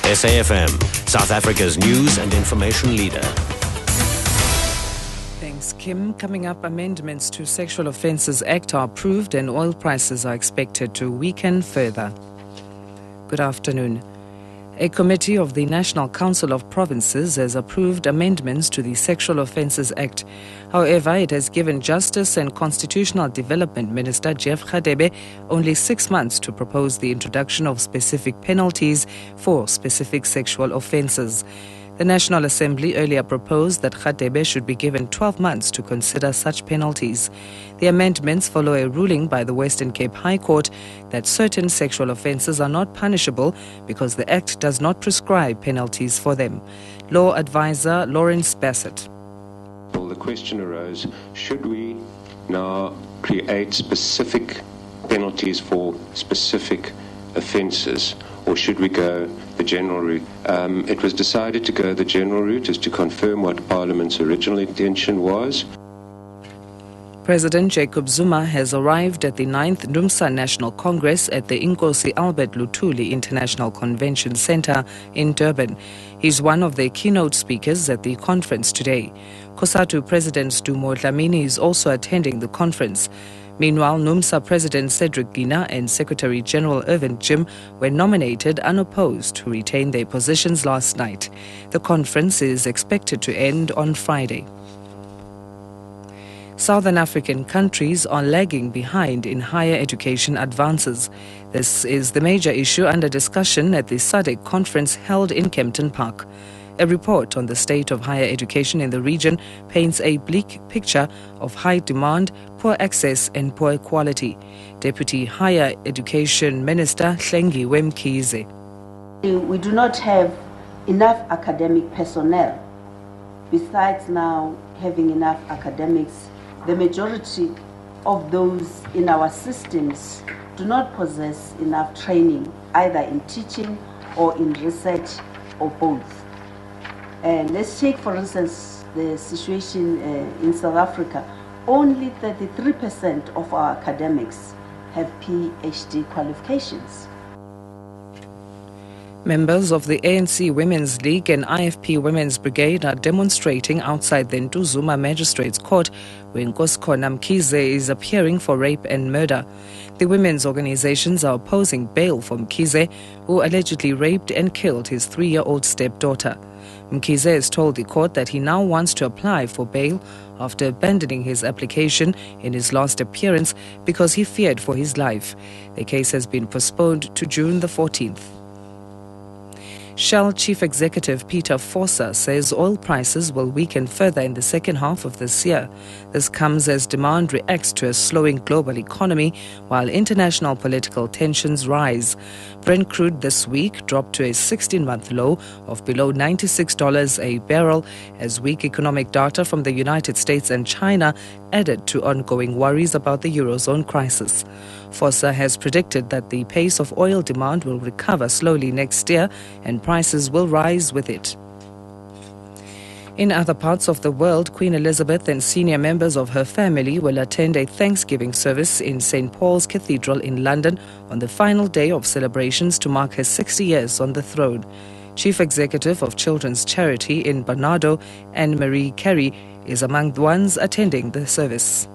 SAfm, South Africa's news and information leader. Thanks, Kim. Coming up, amendments to Sexual Offences Act are approved and oil prices are expected to weaken further. Good afternoon. A committee of the National Council of Provinces has approved amendments to the Sexual Offences Act. However, it has given Justice and Constitutional Development Minister Jeff Radebe only 6 months to propose the introduction of specific penalties for specific sexual offences. The National Assembly earlier proposed that Radebe should be given 12 months to consider such penalties. The amendments follow a ruling by the Western Cape High Court that certain sexual offences are not punishable because the Act does not prescribe penalties for them. Law advisor Lawrence Bassett. Well, the question arose, should we now create specific penalties for specific offences, or should we go the general route? It was decided to go the general route, as to confirm what Parliament's original intention was. President Jacob Zuma has arrived at the 9th NUMSA National Congress at the Inkosi Albert Luthuli International Convention Centre in Durban. He's one of the keynote speakers at the conference today. COSATU President Dumo Dlamini is also attending the conference. Meanwhile, NUMSA President Cedric Gina and Secretary General Irvin Jim were nominated unopposed to retain their positions last night. The conference is expected to end on Friday. Southern African countries are lagging behind in higher education advances. This is the major issue under discussion at the SADC conference held in Kempton Park. A report on the state of higher education in the region paints a bleak picture of high demand, poor access and poor quality. Deputy Higher Education Minister Hlengi Wemkhize. We do not have enough academic personnel. Besides now having enough academics, the majority of those in our systems do not possess enough training, either in teaching or in research or both. Let's take, for instance, the situation in South Africa. Only 33% of our academics have PhD qualifications. Members of the ANC Women's League and IFP Women's Brigade are demonstrating outside the Ntuzuma Magistrates Court, where Nkoskhona Mkhize is appearing for rape and murder. The women's organizations are opposing bail for Mkhize, who allegedly raped and killed his 3-year-old stepdaughter. Mkhize has told the court that he now wants to apply for bail after abandoning his application in his last appearance because he feared for his life. The case has been postponed to June the 14th. Shell Chief Executive Peter Forser says oil prices will weaken further in the second half of this year. This comes as demand reacts to a slowing global economy while international political tensions rise. Brent crude this week dropped to a 16-month low of below $96 a barrel as weak economic data from the United States and China added to ongoing worries about the Eurozone crisis. Forser has predicted that the pace of oil demand will recover slowly next year and prices will rise with it. In other parts of the world, Queen Elizabeth and senior members of her family will attend a Thanksgiving service in St. Paul's Cathedral in London on the final day of celebrations to mark her 60 years on the throne. Chief Executive of Children's Charity in Barnardo, Anne-Marie Carey, is among the ones attending the service.